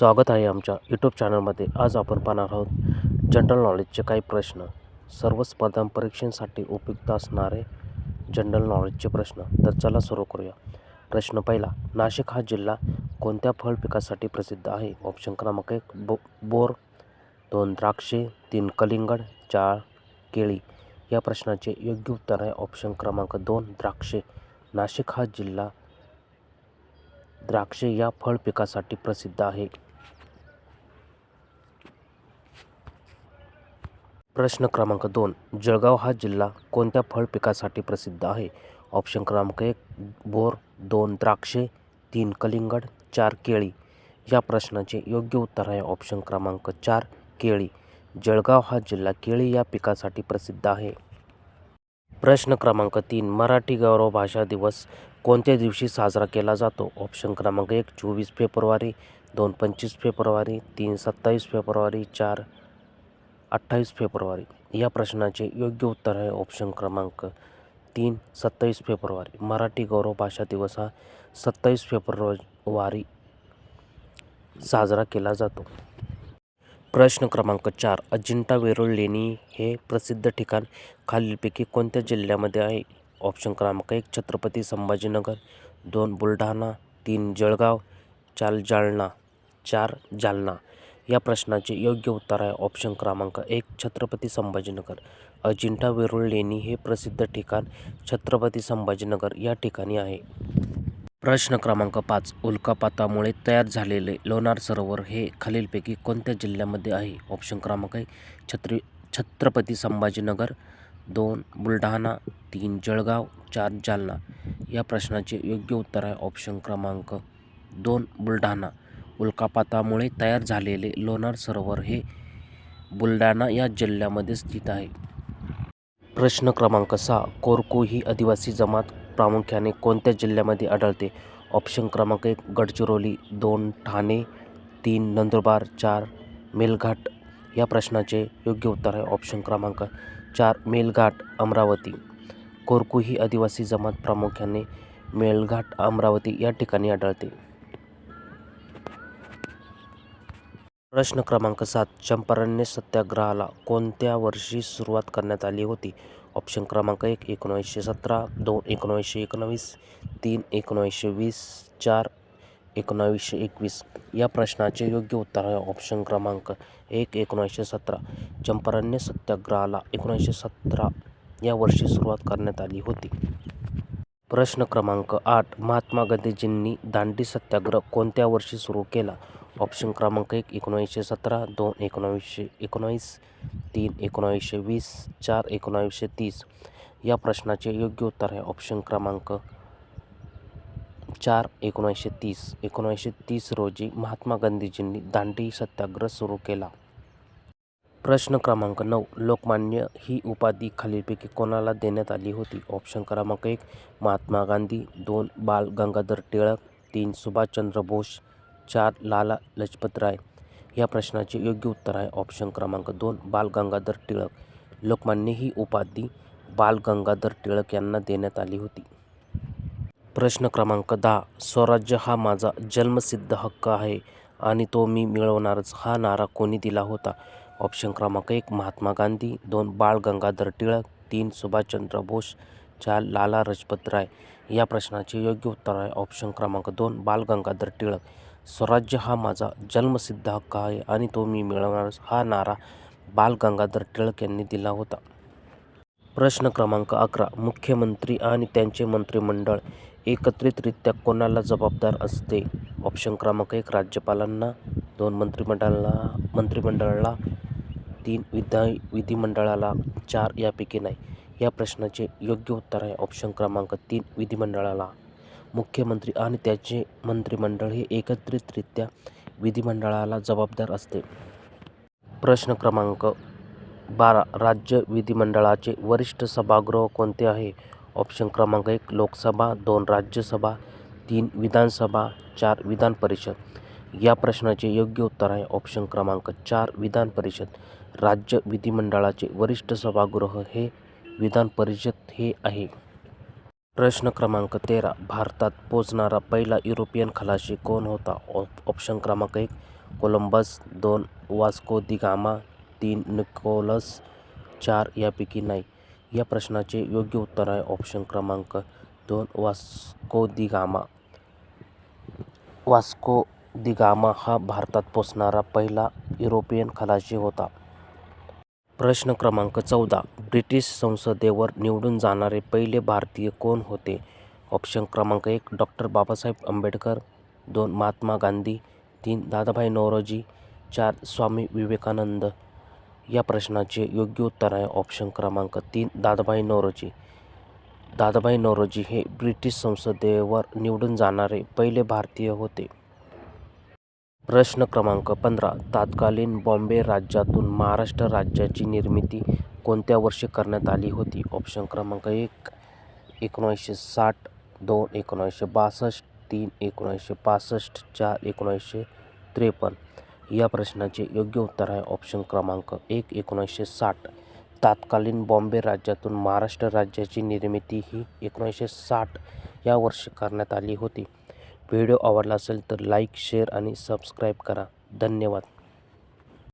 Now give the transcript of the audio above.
स्वागत आहे आमच्या यूट्यूब चॅनलमध्ये. आज आपण पाहणार आहोत जनरल नॉलेजचे काही प्रश्न. सर्व स्पर्धा परीक्षांसाठी उपयुक्त असणारे जनरल नॉलेजचे प्रश्न. तर चला सुरू करूया. प्रश्न पहिला. नाशिक हा जिल्हा कोणत्या फळ पिकासाठी प्रसिद्ध आहे? ऑप्शन क्रमांक 1 बोर, 2 द्राक्षे, 3 कलिंगड, 4 केळी. या प्रश्नाचे योग्य उत्तर आहे ऑप्शन क्रमांक 2 द्राक्षे. नाशिक हा जिल्हा द्राक्षे या फळ पिकासाठी प्रसिद्ध आहे. प्रश्न क्रमांक 2. जळगाव हा जिल्हा कोणत्या फळ पिकासाठी प्रसिद्ध आहे? ऑप्शन क्रमांक 1 बोर, 2 द्राक्षे, 3 कलिंगड, 4 केळी. या प्रश्नाचे योग्य उत्तर आहे ऑप्शन क्रमांक 4 केळी. जळगाव हा जिल्हा केळी या पिकासाठी प्रसिद्ध आहे. प्रश्न क्रमांक 3. मराठी गौरव भाषा दिवस कोणत्या दिवशी साजरा केला जातो? ऑप्शन क्रमांक 1 24 फेब्रुवारी, 2 25 फेब्रुवारी, 3 27 फेब्रुवारी, 4 28 फेब्रुवारी. या प्रश्नाचे योग्य उत्तर आहे ऑप्शन क्रमांक 3 27 फेब्रुवारी. मराठी गौरव भाषा दिवस हा 27 फेब्रुवारी साजरा केला जातो. प्रश्न क्रमांक 4. अजिंठा वेरूळ लेणी हे प्रसिद्ध ठिकाण खालीलपैकी कोणत्या जिल्ह्यामध्ये आहे? ऑप्शन क्रमांक 1 छत्रपती संभाजीनगर, 2 बुलढाणा, 3 जळगाव, 4 जालना, 4 जालना. या प्रश्नाचे योग्य उत्तर आहे ऑप्शन क्रमांक 1 छत्रपती संभाजीनगर. अजिंठा वेरूळ लेणी हे प्रसिद्ध ठिकाण छत्रपती संभाजीनगर या ठिकाणी आहे. प्रश्न क्रमांक 5. उल्कापातामुळे तयार झालेले लोणार सरोवर हे खालीलपैकी कोणत्या जिल्ह्यामध्ये आहे? ऑप्शन क्रमांक 1 छत्रपती संभाजीनगर, 2 बुलढाणा, 3 जळगाव, 4 जालना. या प्रश्नाचे योग्य उत्तर आहे ऑप्शन क्रमांक 2 बुलढाणा. उल्कापातामुळे तयार झालेले लोणार सरोवर हे बुलढाणा या जिल्ह्यामध्ये स्थित आहे. प्रश्न क्रमांक 6. कोरकू ही आदिवासी जमात प्रामुख्याने कोणत्या जिल्ह्यामध्ये आढळते? ऑप्शन क्रमांक 1 गडचिरोली, 2 ठाणे, 3 नंदुरबार, 4 मेळघाट. या प्रश्नाचे योग्य उत्तर आहे ऑप्शन क्रमांक 4 मेळघाट, अमरावती. कोरकू ही आदिवासी जमात प्रामुख्याने मेळघाट, अमरावती या ठिकाणी आढळते. प्रश्न क्रमांक 7. चंपारण्य सत्याग्रहाला कोणत्या वर्षी सुरुवात करण्यात आली होती? ऑप्शन क्रमांक 1 1917, 2 1919, 3 1920, 4 1921. या प्रश्नाचे योग्य उत्तर आहे ऑप्शन क्रमांक 1 1917. चंपारण्य सत्याग्रहाला 1917 या वर्षी सुरुवात करण्यात आली होती. प्रश्न क्रमांक 8. महात्मा गांधीजींनी दांडी सत्याग्रह कोणत्या वर्षी सुरू केला? ऑप्शन क्रमांक 1 1917, 2 1919, 3 1920, 4 1930. या प्रश्नाचे योग्य उत्तर आहे ऑप्शन क्रमांक 4 1930. 1930 रोजी महात्मा गांधीजींनी दांडी सत्याग्रह सुरू केला. प्रश्न क्रमांक 9. लोकमान्य ही उपाधी खालीलपैकी कोणाला देण्यात आली होती? ऑप्शन क्रमांक 1 महात्मा गांधी, 2 बाल गंगाधर टिळक, 3 सुभाषचंद्र बोस, 4 लाला लजपत राय. या प्रश्नाचे योग्य उत्तर आहे ऑप्शन क्रमांक 2 बाल गंगाधर टिळक. लोकमान्य ही उपाधी बाल गंगाधर टिळक यांना देण्यात आली होती. प्रश्न क्रमांक 10. स्वराज्य हा माझा जन्मसिद्ध हक्क आहे आणि तो मी मिळवणारच हा नारा कोणी दिला होता? ऑप्शन क्रमांक 1 महात्मा गांधी, 2 बाळ गंगाधर टिळक, 3 सुभाषचंद्र बोस, 4 लाला लजपत राय. या प्रश्नाचे योग्य उत्तर आहे ऑप्शन क्रमांक 2 बाल गंगाधर टिळक. स्वराज्य हा माझा जन्मसिद्ध हक्क आहे आणि तो मी मिळवणारच हा नारा बाल गंगाधर टिळक यांनी दिला होता. प्रश्न क्रमांक 11. मुख्यमंत्री आणि त्यांचे मंत्रिमंडळ एकत्रितरित्या कोणाला जबाबदार असते? ऑप्शन क्रमांक 1 राज्यपालांना, 2 मंत्रिमंडळाला, 3 विधिमंडळाला, 4 यापैकी नाही. या प्रश्नाचे योग्य उत्तर आहे ऑप्शन क्रमांक 3 विधिमंडळाला. मुख्यमंत्री आणि त्याचे मंत्रिमंडळ हे एकत्रितरित्या विधिमंडळाला जबाबदार असते. प्रश्न क्रमांक 12. राज्य विधिमंडळाचे वरिष्ठ सभागृह कोणते आहे? ऑप्शन क्रमांक 1 लोकसभा, 2 राज्यसभा, 3 विधानसभा, 4 विधान परिषद. या प्रश्नाचे योग्य उत्तर आहे ऑप्शन क्रमांक 4 विधान परिषद. राज्य विधिमंडळाचे वरिष्ठ सभागृह हे विधान परिषद हे आहे. प्रश्न क्रमांक 13. भारतात पोचणारा पहिला युरोपियन खलाशी कोण होता? ऑप्शन क्रमांक 1 कोलंबस, 2 वास्को दी गामा, 3 निकोलस, 4 यापैकी नाही. या प्रश्नाचे योग्य उत्तर आहे ऑप्शन क्रमांक 2 वास्को दी गामा. वास्को दी गामा हा भारतात पोचणारा पहिला युरोपियन खलाशी होता. प्रश्न क्रमांक 14. ब्रिटिश संसदेवर निवडून जाणारे पहिले भारतीय कोण होते? ऑप्शन क्रमांक 1 डॉक्टर बाबासाहेब आंबेडकर, 2 महात्मा गांधी, 3 दादाभाई नौरोजी, 4 स्वामी विवेकानंद. या प्रश्नाचे योग्य उत्तर आहे ऑप्शन क्रमांक 3 दादाभाई नौरोजी. दादाभाई नौरोजी हे ब्रिटिश संसदेवर निवडून जाणारे पहिले भारतीय होते. प्रश्न क्रमांक 15. तत्कालीन बॉम्बे राज्यातून महाराष्ट्र राज्याची निर्मिती कोणत्या वर्षी करण्यात आली होती? ऑप्शन क्रमांक 1 1960, 2 1962, 3 1965, 4 1953. या प्रश्नाचे योग्य उत्तर आहे ऑप्शन क्रमांक 1 1960. तत्कालीन बॉम्बे राज्यातून महाराष्ट्र राज्याची निर्मिती ही 1960 या वर्षी करण्यात आली होती. व्हिडिओ आवडला असेल तर लाईक, शेअर आणि सबस्क्राईब करा. धन्यवाद.